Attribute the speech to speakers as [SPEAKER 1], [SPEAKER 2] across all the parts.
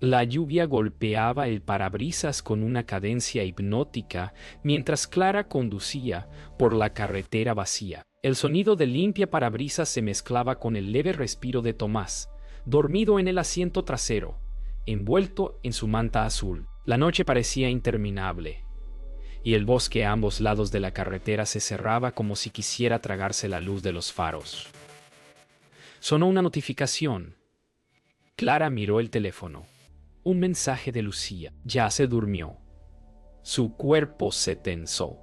[SPEAKER 1] La lluvia golpeaba el parabrisas con una cadencia hipnótica mientras Clara conducía por la carretera vacía. El sonido del limpia parabrisas se mezclaba con el leve respiro de Tomás, dormido en el asiento trasero, envuelto en su manta azul. La noche parecía interminable, y el bosque a ambos lados de la carretera se cerraba como si quisiera tragarse la luz de los faros. Sonó una notificación. Clara miró el teléfono. Un mensaje de Lucía. Ya se durmió. Su cuerpo se tensó.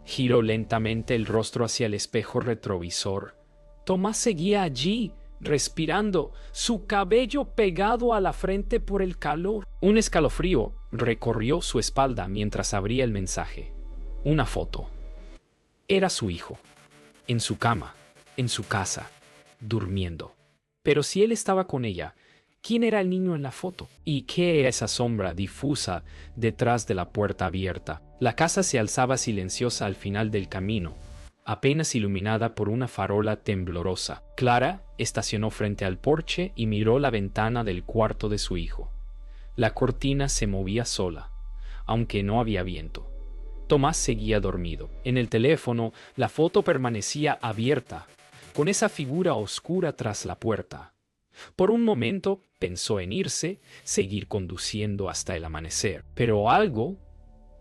[SPEAKER 1] Giró lentamente el rostro hacia el espejo retrovisor. Tomás seguía allí, respirando, su cabello pegado a la frente por el calor. Un escalofrío recorrió su espalda mientras abría el mensaje. Una foto. Era su hijo, en su cama, en su casa, durmiendo. Pero si él estaba con ella, ¿quién era el niño en la foto? ¿Y qué era esa sombra difusa detrás de la puerta abierta? La casa se alzaba silenciosa al final del camino, apenas iluminada por una farola temblorosa. Clara estacionó frente al porche y miró la ventana del cuarto de su hijo. La cortina se movía sola, aunque no había viento. Tomás seguía dormido. En el teléfono, la foto permanecía abierta, con esa figura oscura tras la puerta. Por un momento pensó en irse, seguir conduciendo hasta el amanecer. Pero algo,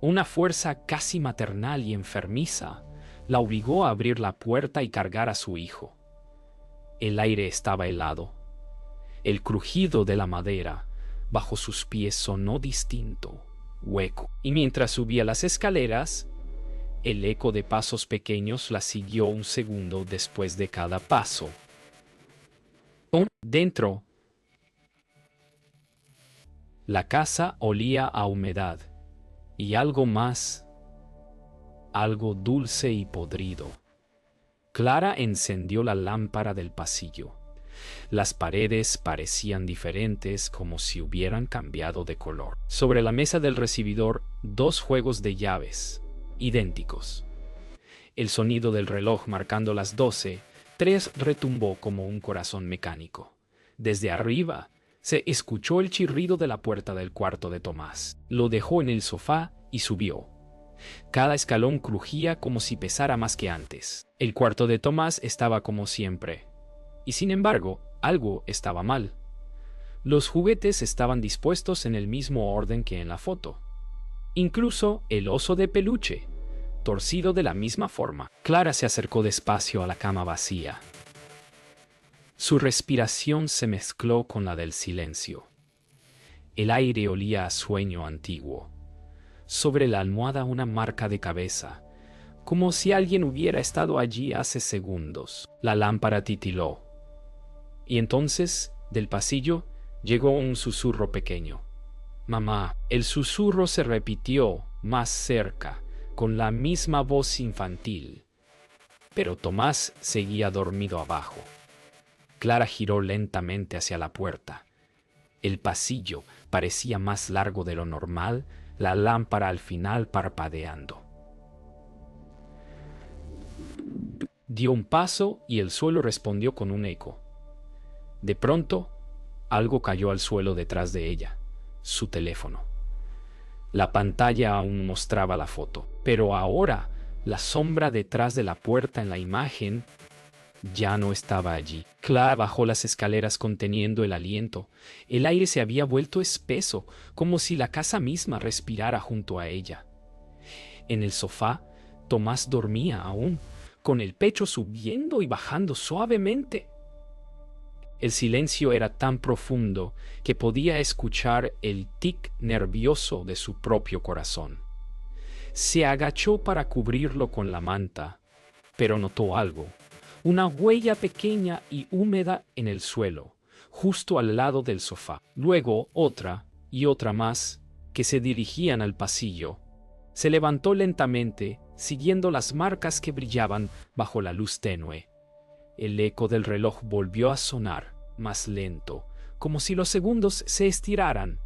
[SPEAKER 1] una fuerza casi maternal y enfermiza, la obligó a abrir la puerta y cargar a su hijo. El aire estaba helado. El crujido de la madera bajo sus pies sonó distinto, hueco. Y mientras subía las escaleras, el eco de pasos pequeños la siguió un segundo después de cada paso. Dentro, la casa olía a humedad y algo más, algo dulce y podrido. Clara encendió la lámpara del pasillo. Las paredes parecían diferentes, como si hubieran cambiado de color. Sobre la mesa del recibidor, dos juegos de llaves, idénticos. El sonido del reloj marcando las 12, 3 retumbó como un corazón mecánico. Desde arriba, se escuchó el chirrido de la puerta del cuarto de Tomás. Lo dejó en el sofá y subió. Cada escalón crujía como si pesara más que antes. El cuarto de Tomás estaba como siempre. Y sin embargo, algo estaba mal. Los juguetes estaban dispuestos en el mismo orden que en la foto. Incluso el oso de peluche, torcido de la misma forma. Clara se acercó despacio a la cama vacía. Su respiración se mezcló con la del silencio. El aire olía a sueño antiguo. Sobre la almohada una marca de cabeza, como si alguien hubiera estado allí hace segundos. La lámpara titiló. Y entonces, del pasillo, llegó un susurro pequeño. «Mamá». El susurro se repitió más cerca, con la misma voz infantil. Pero Tomás seguía dormido abajo. Clara giró lentamente hacia la puerta. El pasillo parecía más largo de lo normal, la lámpara al final parpadeando. Dio un paso y el suelo respondió con un eco. De pronto, algo cayó al suelo detrás de ella, su teléfono. La pantalla aún mostraba la foto, pero ahora la sombra detrás de la puerta en la imagen ya no estaba allí. Clara bajó las escaleras conteniendo el aliento. El aire se había vuelto espeso, como si la casa misma respirara junto a ella. En el sofá, Tomás dormía aún, con el pecho subiendo y bajando suavemente. El silencio era tan profundo que podía escuchar el tic nervioso de su propio corazón. Se agachó para cubrirlo con la manta, pero notó algo. Una huella pequeña y húmeda en el suelo, justo al lado del sofá. Luego otra y otra más, que se dirigían al pasillo. Se levantó lentamente, siguiendo las marcas que brillaban bajo la luz tenue. El eco del reloj volvió a sonar, más lento, como si los segundos se estiraran.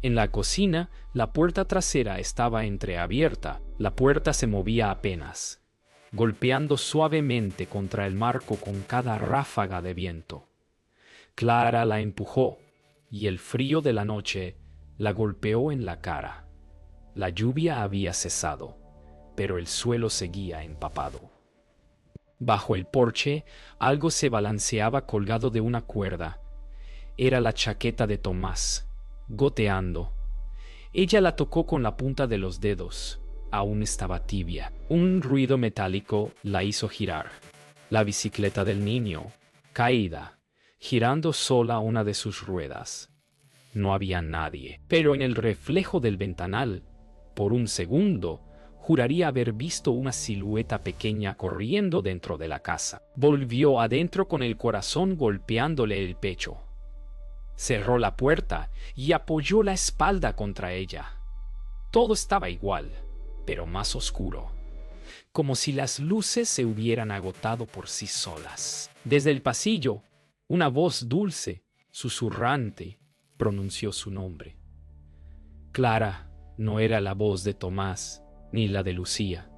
[SPEAKER 1] En la cocina, la puerta trasera estaba entreabierta. La puerta se movía apenas, golpeando suavemente contra el marco con cada ráfaga de viento. Clara la empujó, y el frío de la noche la golpeó en la cara. La lluvia había cesado, pero el suelo seguía empapado. Bajo el porche, algo se balanceaba colgado de una cuerda. Era la chaqueta de Tomás, goteando. Ella la tocó con la punta de los dedos. Aún estaba tibia. Un ruido metálico la hizo girar. La bicicleta del niño, caída, girando sola una de sus ruedas. No había nadie, pero en el reflejo del ventanal, por un segundo, juraría haber visto una silueta pequeña corriendo dentro de la casa. Volvió adentro con el corazón golpeándole el pecho. Cerró la puerta y apoyó la espalda contra ella. Todo estaba igual, pero más oscuro, como si las luces se hubieran agotado por sí solas. Desde el pasillo, una voz dulce, susurrante, pronunció su nombre. Clara no era la voz de Tomás, ni la de Lucía.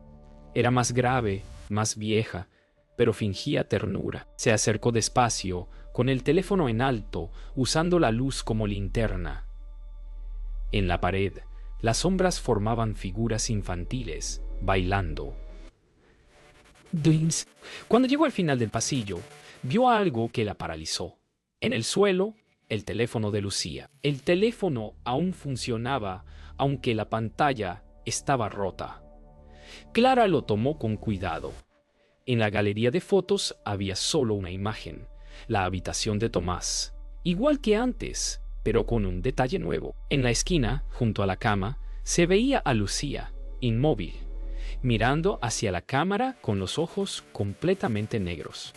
[SPEAKER 1] Era más grave, más vieja, pero fingía ternura. Se acercó despacio, con el teléfono en alto, usando la luz como linterna. En la pared, las sombras formaban figuras infantiles, bailando. Dreams. Cuando llegó al final del pasillo, vio algo que la paralizó. En el suelo, el teléfono de Lucía. El teléfono aún funcionaba, aunque la pantalla estaba rota. Clara lo tomó con cuidado. En la galería de fotos había solo una imagen, la habitación de Tomás, igual que antes, pero con un detalle nuevo. En la esquina, junto a la cama, se veía a Lucía, inmóvil, mirando hacia la cámara con los ojos completamente negros.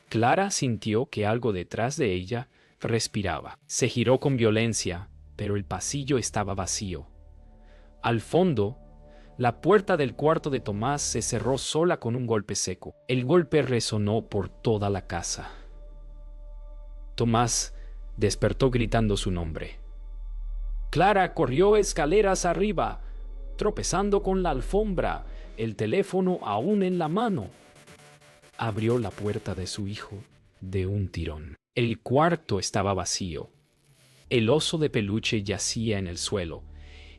[SPEAKER 1] Clara sintió que algo detrás de ella respiraba. Se giró con violencia, pero el pasillo estaba vacío. Al fondo, la puerta del cuarto de Tomás se cerró sola con un golpe seco. El golpe resonó por toda la casa. Tomás despertó gritando su nombre. Clara corrió escaleras arriba, tropezando con la alfombra, el teléfono aún en la mano. Abrió la puerta de su hijo de un tirón. El cuarto estaba vacío. El oso de peluche yacía en el suelo,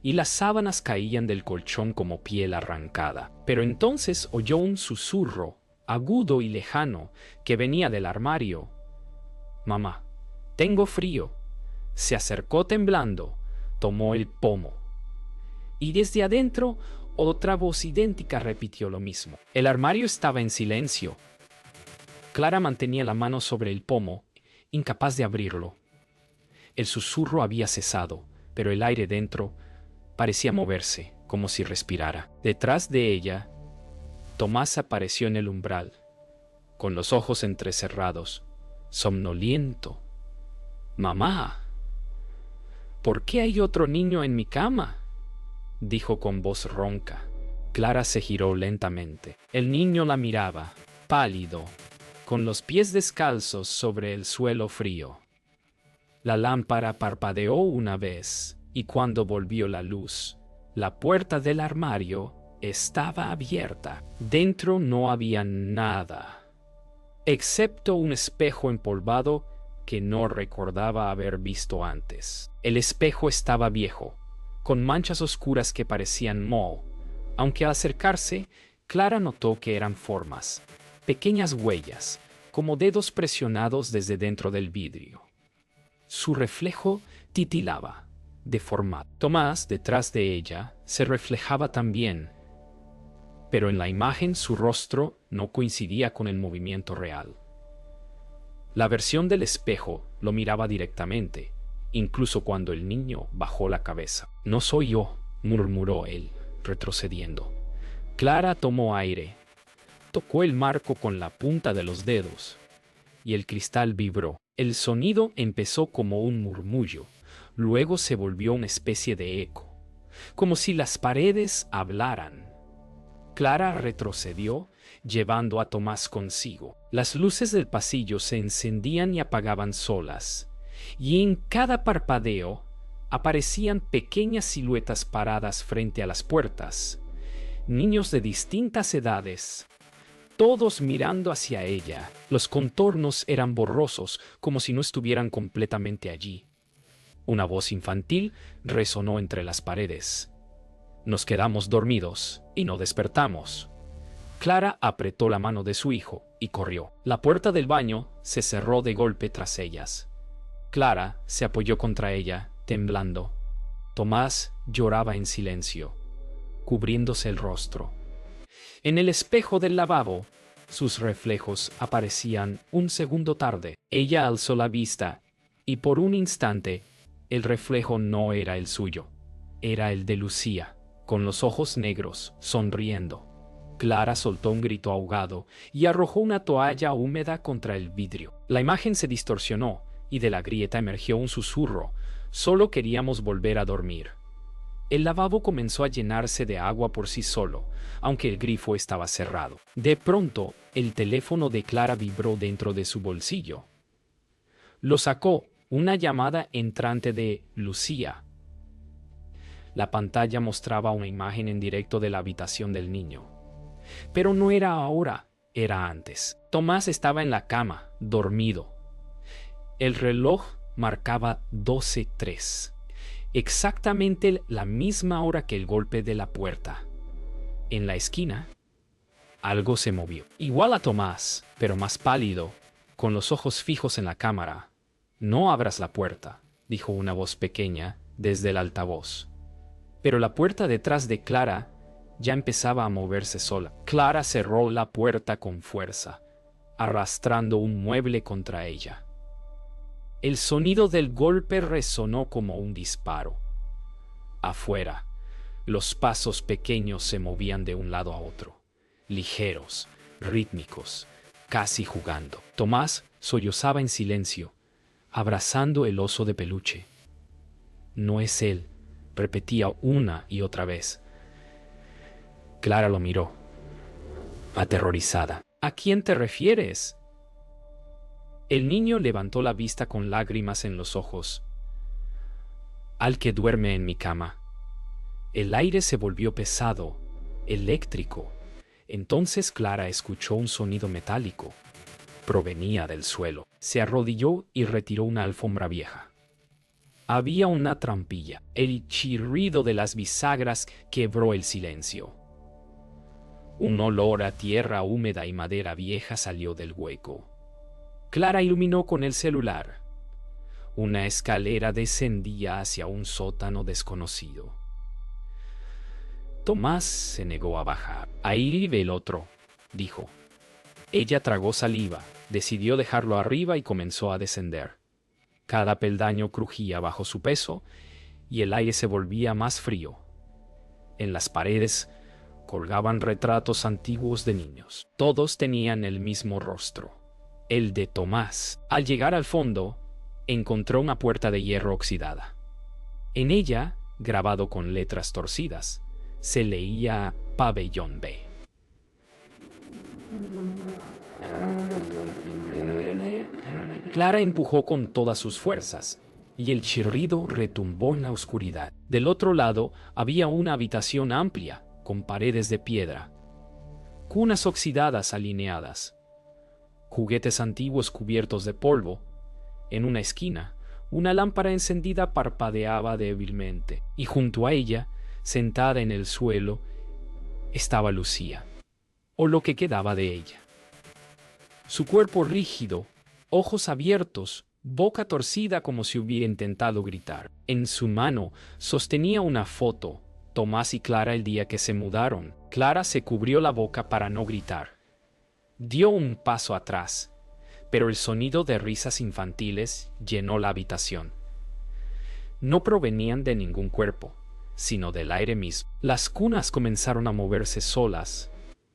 [SPEAKER 1] y las sábanas caían del colchón como piel arrancada. Pero entonces oyó un susurro, agudo y lejano, que venía del armario. «Mamá, tengo frío». Se acercó temblando, tomó el pomo. Y desde adentro, otra voz idéntica repitió lo mismo. El armario estaba en silencio. Clara mantenía la mano sobre el pomo, incapaz de abrirlo. El susurro había cesado, pero el aire dentro parecía moverse, como si respirara. Detrás de ella, Tomás apareció en el umbral, con los ojos entrecerrados, somnoliento. «Mamá, ¿por qué hay otro niño en mi cama?», dijo con voz ronca. Clara se giró lentamente. El niño la miraba, pálido, con los pies descalzos sobre el suelo frío. La lámpara parpadeó una vez, y cuando volvió la luz, la puerta del armario estaba abierta. Dentro no había nada, excepto un espejo empolvado que no recordaba haber visto antes. El espejo estaba viejo, con manchas oscuras que parecían moho, aunque al acercarse, Clara notó que eran formas, pequeñas huellas, como dedos presionados desde dentro del vidrio. Su reflejo titilaba, deformado. Tomás, detrás de ella, se reflejaba también, pero en la imagen su rostro no coincidía con el movimiento real. La versión del espejo lo miraba directamente, incluso cuando el niño bajó la cabeza. «No soy yo», murmuró él, retrocediendo. Clara tomó aire, tocó el marco con la punta de los dedos, y el cristal vibró. El sonido empezó como un murmullo, luego se volvió una especie de eco, como si las paredes hablaran. Clara retrocedió, llevando a Tomás consigo. Las luces del pasillo se encendían y apagaban solas, y en cada parpadeo aparecían pequeñas siluetas paradas frente a las puertas. Niños de distintas edades, todos mirando hacia ella. Los contornos eran borrosos, como si no estuvieran completamente allí. Una voz infantil resonó entre las paredes. Nos quedamos dormidos y no despertamos. Clara apretó la mano de su hijo y corrió. La puerta del baño se cerró de golpe tras ellas. Clara se apoyó contra ella, temblando. Tomás lloraba en silencio, cubriéndose el rostro. En el espejo del lavabo, sus reflejos aparecían un segundo tarde. Ella alzó la vista y por un instante el reflejo no era el suyo. Era el de Lucía, con los ojos negros, sonriendo. Clara soltó un grito ahogado y arrojó una toalla húmeda contra el vidrio. La imagen se distorsionó y de la grieta emergió un susurro. Solo queríamos volver a dormir. El lavabo comenzó a llenarse de agua por sí solo, aunque el grifo estaba cerrado. De pronto, el teléfono de Clara vibró dentro de su bolsillo. Lo sacó, una llamada entrante de Lucía. La pantalla mostraba una imagen en directo de la habitación del niño. Pero no era ahora, era antes. Tomás estaba en la cama, dormido. El reloj marcaba 12:03. Exactamente la misma hora que el golpe de la puerta. En la esquina, algo se movió. Igual a Tomás, pero más pálido, con los ojos fijos en la cámara. «No abras la puerta», dijo una voz pequeña desde el altavoz. Pero la puerta detrás de Clara ya empezaba a moverse sola. Clara cerró la puerta con fuerza, arrastrando un mueble contra ella. El sonido del golpe resonó como un disparo. Afuera, los pasos pequeños se movían de un lado a otro, ligeros, rítmicos, casi jugando. Tomás sollozaba en silencio, abrazando el oso de peluche. «No es él», repetía una y otra vez. Clara lo miró, aterrorizada. «¿A quién te refieres?». El niño levantó la vista con lágrimas en los ojos. «Al que duerme en mi cama». El aire se volvió pesado, eléctrico. Entonces Clara escuchó un sonido metálico. Provenía del suelo. Se arrodilló y retiró una alfombra vieja. Había una trampilla. El chirrido de las bisagras quebró el silencio. Un olor a tierra húmeda y madera vieja salió del hueco. Clara iluminó con el celular. Una escalera descendía hacia un sótano desconocido. Tomás se negó a bajar. «Ahí vive el otro», dijo. Ella tragó saliva, decidió dejarlo arriba y comenzó a descender. Cada peldaño crujía bajo su peso y el aire se volvía más frío. En las paredes colgaban retratos antiguos de niños. Todos tenían el mismo rostro, el de Tomás. Al llegar al fondo, encontró una puerta de hierro oxidada. En ella, grabado con letras torcidas, se leía Pabellón B. Clara empujó con todas sus fuerzas, y el chirrido retumbó en la oscuridad. Del otro lado había una habitación amplia, con paredes de piedra, cunas oxidadas alineadas, juguetes antiguos cubiertos de polvo. En una esquina, una lámpara encendida parpadeaba débilmente, y junto a ella, sentada en el suelo, estaba Lucía, o lo que quedaba de ella. Su cuerpo rígido, ojos abiertos, boca torcida como si hubiera intentado gritar. En su mano sostenía una foto, Tomás y Clara el día que se mudaron. Clara se cubrió la boca para no gritar. Dio un paso atrás, pero el sonido de risas infantiles llenó la habitación. No provenían de ningún cuerpo, sino del aire mismo. Las cunas comenzaron a moverse solas,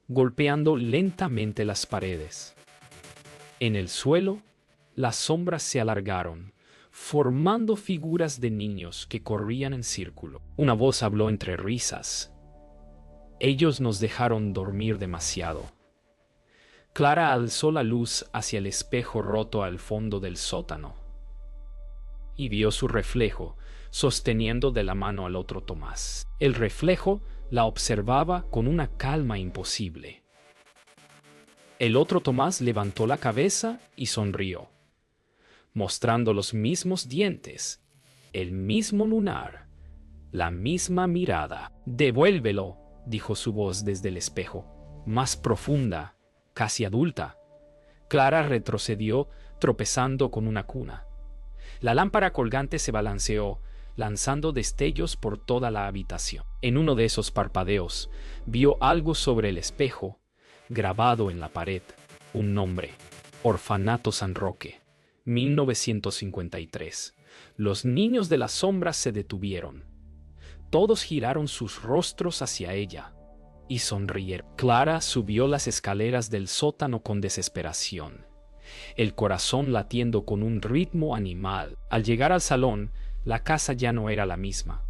[SPEAKER 1] golpeando lentamente las paredes. En el suelo, las sombras se alargaron, formando figuras de niños que corrían en círculo. Una voz habló entre risas. «Ellos nos dejaron dormir demasiado». Clara alzó la luz hacia el espejo roto al fondo del sótano y vio su reflejo sosteniendo de la mano al otro Tomás. El reflejo la observaba con una calma imposible. El otro Tomás levantó la cabeza y sonrió, mostrando los mismos dientes, el mismo lunar, la misma mirada. «Devuélvelo», dijo su voz desde el espejo, más profunda, casi adulta. Clara retrocedió, tropezando con una cuna. La lámpara colgante se balanceó, lanzando destellos por toda la habitación. En uno de esos parpadeos, vio algo sobre el espejo, grabado en la pared, un nombre: Orfanato San Roque, 1953. Los niños de las sombras se detuvieron. Todos giraron sus rostros hacia ella y sonrieron. Clara subió las escaleras del sótano con desesperación, el corazón latiendo con un ritmo animal. Al llegar al salón, la casa ya no era la misma.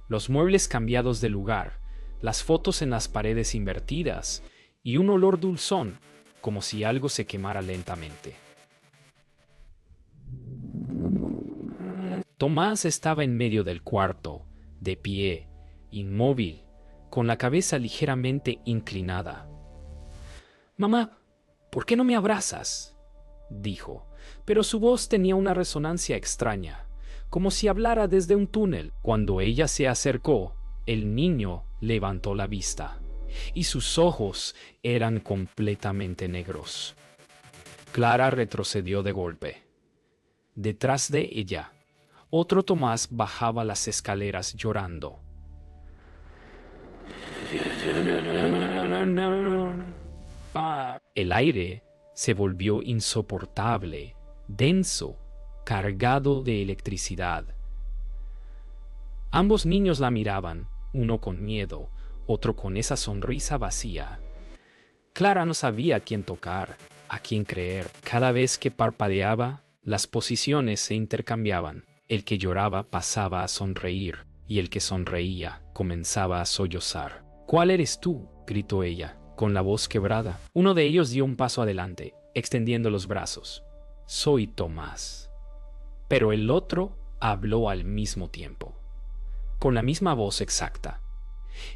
[SPEAKER 1] Los muebles cambiados de lugar, las fotos en las paredes invertidas y un olor dulzón, como si algo se quemara lentamente. Tomás estaba en medio del cuarto, de pie, inmóvil, con la cabeza ligeramente inclinada. «Mamá, ¿por qué no me abrazas?», dijo, pero su voz tenía una resonancia extraña, como si hablara desde un túnel. Cuando ella se acercó, el niño levantó la vista, y sus ojos eran completamente negros. Clara retrocedió de golpe. Detrás de ella, otro Tomás bajaba las escaleras llorando. El aire se volvió insoportable, denso, cargado de electricidad. Ambos niños la miraban, uno con miedo, otro con esa sonrisa vacía. Clara no sabía a quién tocar, a quién creer. Cada vez que parpadeaba, las posiciones se intercambiaban. El que lloraba pasaba a sonreír, y el que sonreía comenzaba a sollozar. «¿Cuál eres tú?», gritó ella, con la voz quebrada. Uno de ellos dio un paso adelante, extendiendo los brazos. «Soy Tomás». Pero el otro habló al mismo tiempo, con la misma voz exacta,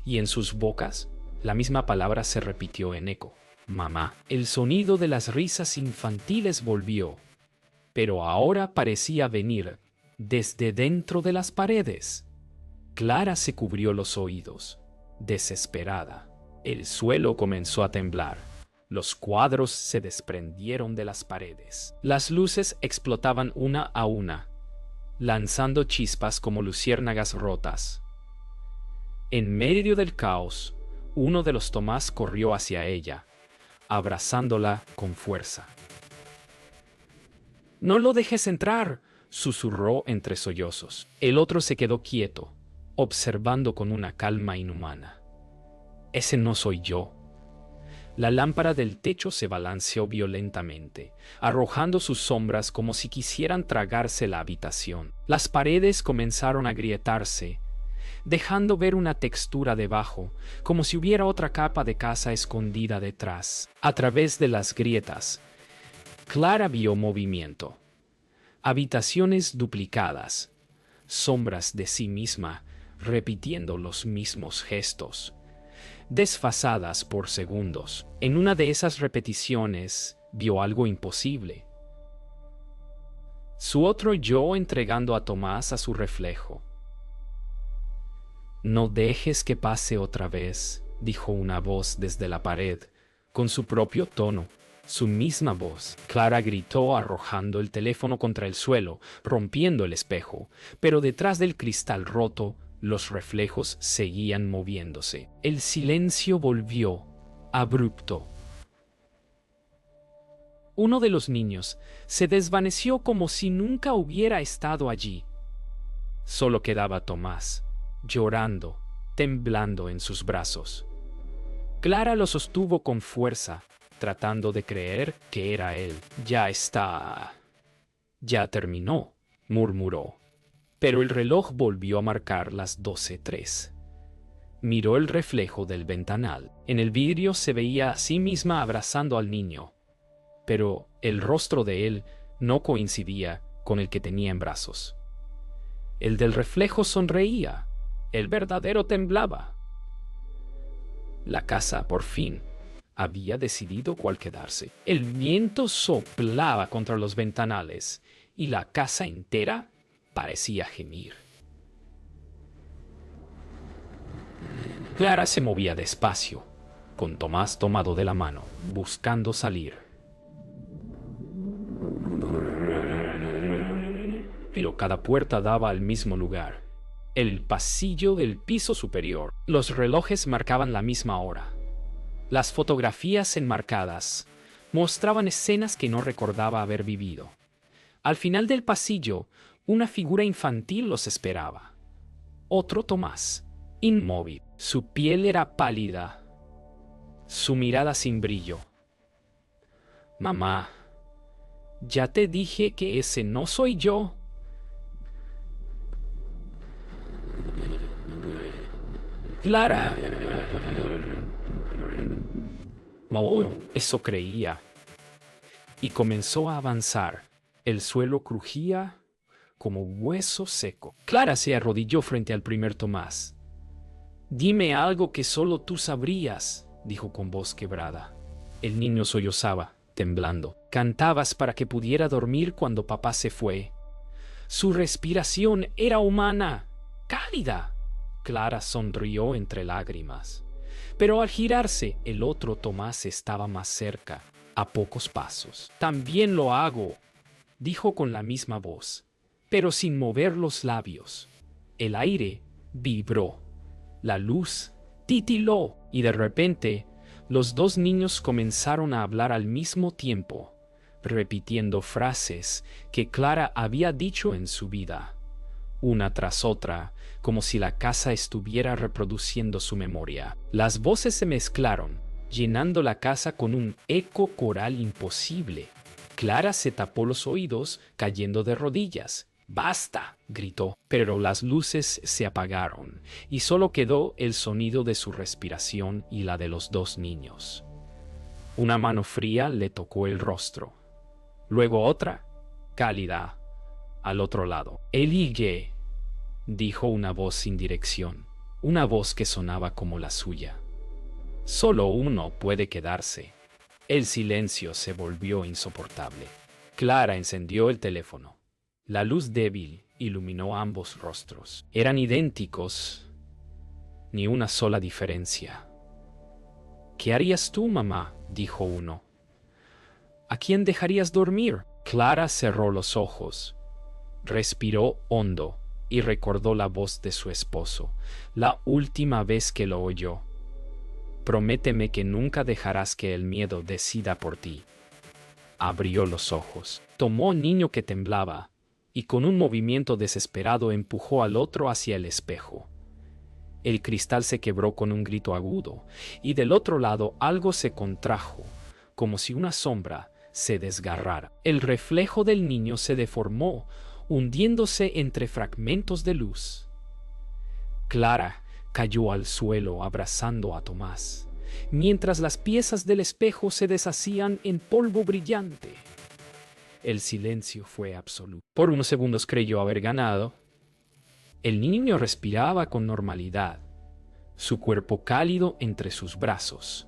[SPEAKER 1] y en sus bocas la misma palabra se repitió en eco: «Mamá». El sonido de las risas infantiles volvió, pero ahora parecía venir desde dentro de las paredes. Clara se cubrió los oídos, desesperada. El suelo comenzó a temblar. Los cuadros se desprendieron de las paredes. Las luces explotaban una a una, lanzando chispas como luciérnagas rotas. En medio del caos, uno de los Tomás corrió hacia ella, abrazándola con fuerza. «No lo dejes entrar», susurró entre sollozos. El otro se quedó quieto, observando con una calma inhumana. «Ese no soy yo». La lámpara del techo se balanceó violentamente, arrojando sus sombras como si quisieran tragarse la habitación. Las paredes comenzaron a agrietarse, dejando ver una textura debajo, como si hubiera otra capa de casa escondida detrás. A través de las grietas, Clara vio movimiento. Habitaciones duplicadas, sombras de sí misma repitiendo los mismos gestos, desfasadas por segundos. En una de esas repeticiones vio algo imposible. Su otro yo entregando a Tomás a su reflejo. «No dejes que pase otra vez», dijo una voz desde la pared, con su propio tono. Su misma voz. Clara gritó, arrojando el teléfono contra el suelo, rompiendo el espejo, pero detrás del cristal roto, los reflejos seguían moviéndose. El silencio volvió, abrupto. Uno de los niños se desvaneció como si nunca hubiera estado allí. Solo quedaba Tomás, llorando, temblando en sus brazos. Clara lo sostuvo con fuerza, tratando de creer que era él. «Ya está. Ya terminó», murmuró. Pero el reloj volvió a marcar las 12:03. Miró el reflejo del ventanal. En el vidrio se veía a sí misma abrazando al niño, pero el rostro de él no coincidía con el que tenía en brazos. El del reflejo sonreía, el verdadero temblaba. La casa, por fin, había decidido cuál quedarse. El viento soplaba contra los ventanales y la casa entera parecía gemir. Clara se movía despacio, con Tomás tomado de la mano, buscando salir. Pero cada puerta daba al mismo lugar, el pasillo del piso superior. Los relojes marcaban la misma hora. Las fotografías enmarcadas mostraban escenas que no recordaba haber vivido. Al final del pasillo, una figura infantil los esperaba. Otro Tomás, inmóvil. Su piel era pálida, su mirada sin brillo. «Mamá, ya te dije que ese no soy yo». «Clara». Oh, eso creía. Y comenzó a avanzar. El suelo crujía como hueso seco. Clara se arrodilló frente al primer Tomás. «Dime algo que solo tú sabrías», dijo con voz quebrada. El niño sollozaba, temblando. «Cantabas para que pudiera dormir cuando papá se fue. Su respiración era humana, cálida». Clara sonrió entre lágrimas. Pero al girarse, el otro Tomás estaba más cerca, a pocos pasos. «También lo hago», dijo con la misma voz, pero sin mover los labios. El aire vibró. La luz titiló y de repente los dos niños comenzaron a hablar al mismo tiempo, repitiendo frases que Clara había dicho en su vida, una tras otra, como si la casa estuviera reproduciendo su memoria. Las voces se mezclaron, llenando la casa con un eco coral imposible. Clara se tapó los oídos, cayendo de rodillas. «¡Basta!», gritó, pero las luces se apagaron y solo quedó el sonido de su respiración y la de los dos niños. Una mano fría le tocó el rostro, luego otra, cálida, al otro lado. «Elige», dijo una voz sin dirección, una voz que sonaba como la suya. «Solo uno puede quedarse». El silencio se volvió insoportable. Clara encendió el teléfono. La luz débil iluminó ambos rostros. Eran idénticos, ni una sola diferencia. «¿Qué harías tú, mamá?», dijo uno. «¿A quién dejarías dormir?». Clara cerró los ojos, respiró hondo y recordó la voz de su esposo, la última vez que lo oyó. «Prométeme que nunca dejarás que el miedo decida por ti». Abrió los ojos, tomó al niño que temblaba y con un movimiento desesperado empujó al otro hacia el espejo. El cristal se quebró con un grito agudo, y del otro lado algo se contrajo, como si una sombra se desgarrara. El reflejo del niño se deformó, hundiéndose entre fragmentos de luz. Clara cayó al suelo abrazando a Tomás, mientras las piezas del espejo se deshacían en polvo brillante. El silencio fue absoluto. Por unos segundos creyó haber ganado. El niño respiraba con normalidad, su cuerpo cálido entre sus brazos.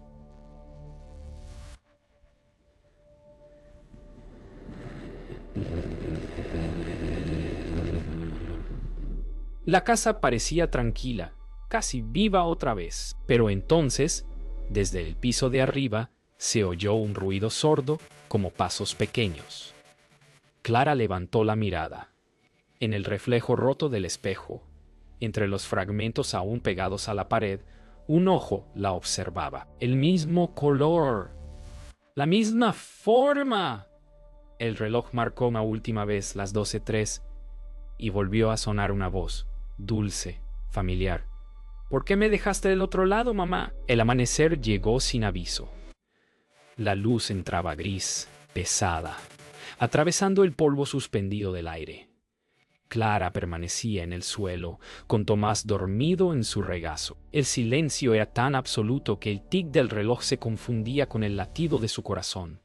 [SPEAKER 1] La casa parecía tranquila, casi viva otra vez, pero entonces, desde el piso de arriba, se oyó un ruido sordo como pasos pequeños. Clara levantó la mirada. En el reflejo roto del espejo, entre los fragmentos aún pegados a la pared, un ojo la observaba. El mismo color, la misma forma. El reloj marcó una última vez las 12:03 y volvió a sonar una voz, dulce, familiar. «¿Por qué me dejaste del otro lado, mamá?». El amanecer llegó sin aviso. La luz entraba gris, pesada, atravesando el polvo suspendido del aire. Clara permanecía en el suelo, con Tomás dormido en su regazo. El silencio era tan absoluto que el tic del reloj se confundía con el latido de su corazón.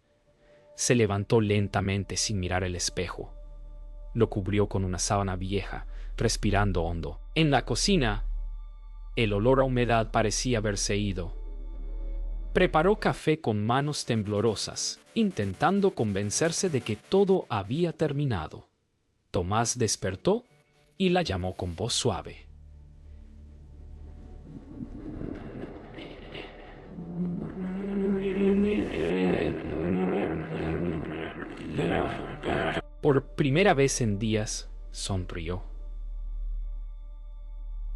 [SPEAKER 1] Se levantó lentamente sin mirar el espejo. Lo cubrió con una sábana vieja, respirando hondo. En la cocina, el olor a humedad parecía haberse ido. Preparó café con manos temblorosas, intentando convencerse de que todo había terminado. Tomás despertó y la llamó con voz suave. Por primera vez en días, sonrió.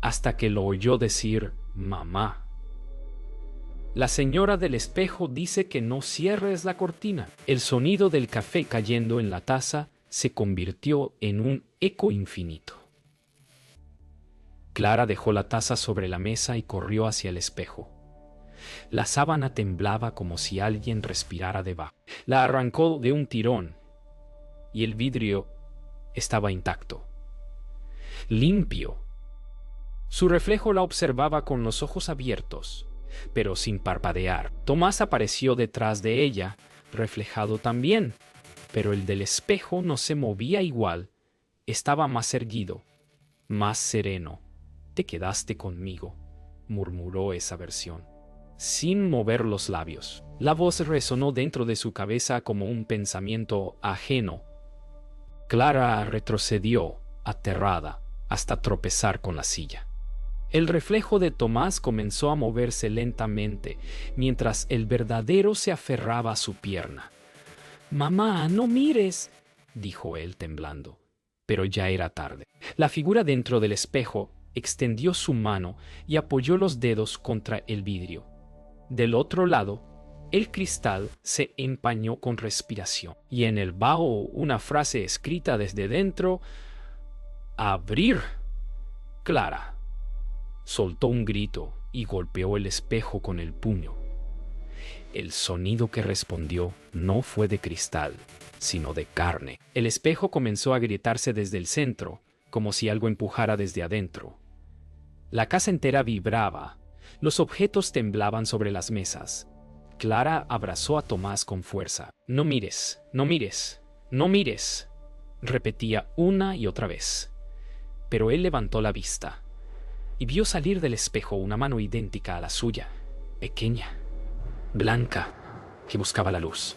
[SPEAKER 1] Hasta que lo oyó decir mamá. La señora del espejo dice que no cierres la cortina. El sonido del café cayendo en la taza se convirtió en un eco infinito. Clara dejó la taza sobre la mesa y corrió hacia el espejo. La sábana temblaba como si alguien respirara debajo. La arrancó de un tirón y el vidrio estaba intacto, limpio. Su reflejo la observaba con los ojos abiertos, pero sin parpadear. Tomás apareció detrás de ella, reflejado también, pero el del espejo no se movía igual. Estaba más erguido, más sereno. «Te quedaste conmigo», murmuró esa versión, sin mover los labios. La voz resonó dentro de su cabeza como un pensamiento ajeno. Clara retrocedió, aterrada, hasta tropezar con la silla. El reflejo de Tomás comenzó a moverse lentamente, mientras el verdadero se aferraba a su pierna. «Mamá, no mires», dijo él temblando. Pero ya era tarde. La figura dentro del espejo extendió su mano y apoyó los dedos contra el vidrio. Del otro lado, el cristal se empañó con respiración, y en el bajo una frase escrita desde dentro: «Abrir». Clara soltó un grito y golpeó el espejo con el puño. El sonido que respondió no fue de cristal, sino de carne. El espejo comenzó a agrietarse desde el centro, como si algo empujara desde adentro. La casa entera vibraba. Los objetos temblaban sobre las mesas. Clara abrazó a Tomás con fuerza. «No mires, no mires, no mires», repetía una y otra vez. Pero él levantó la vista y vio salir del espejo una mano idéntica a la suya, pequeña, blanca, que buscaba la luz.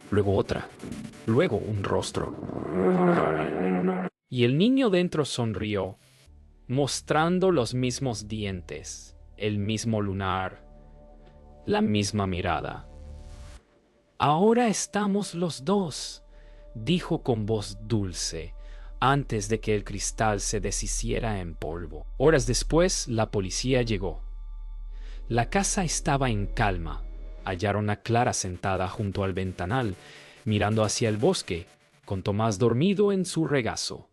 [SPEAKER 1] Luego otra, luego un rostro. Y el niño dentro sonrió, mostrando los mismos dientes, el mismo lunar, la misma mirada. «Ahora estamos los dos», dijo con voz dulce, antes de que el cristal se deshiciera en polvo. Horas después, la policía llegó. La casa estaba en calma. Hallaron a Clara sentada junto al ventanal, mirando hacia el bosque, con Tomás dormido en su regazo.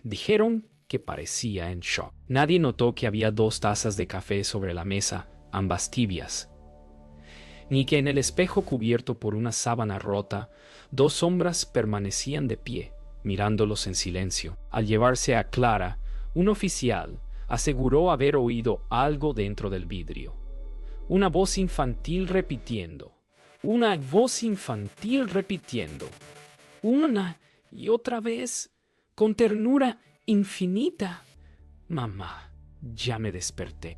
[SPEAKER 1] Dijeron que parecía en shock. Nadie notó que había 2 tazas de café sobre la mesa, ambas tibias, ni que en el espejo cubierto por una sábana rota, 2 sombras permanecían de pie, mirándolos en silencio. Al llevarse a Clara, un oficial aseguró haber oído algo dentro del vidrio. Una voz infantil repitiendo, una y otra vez, con ternura infinita: «Mamá, ya me desperté».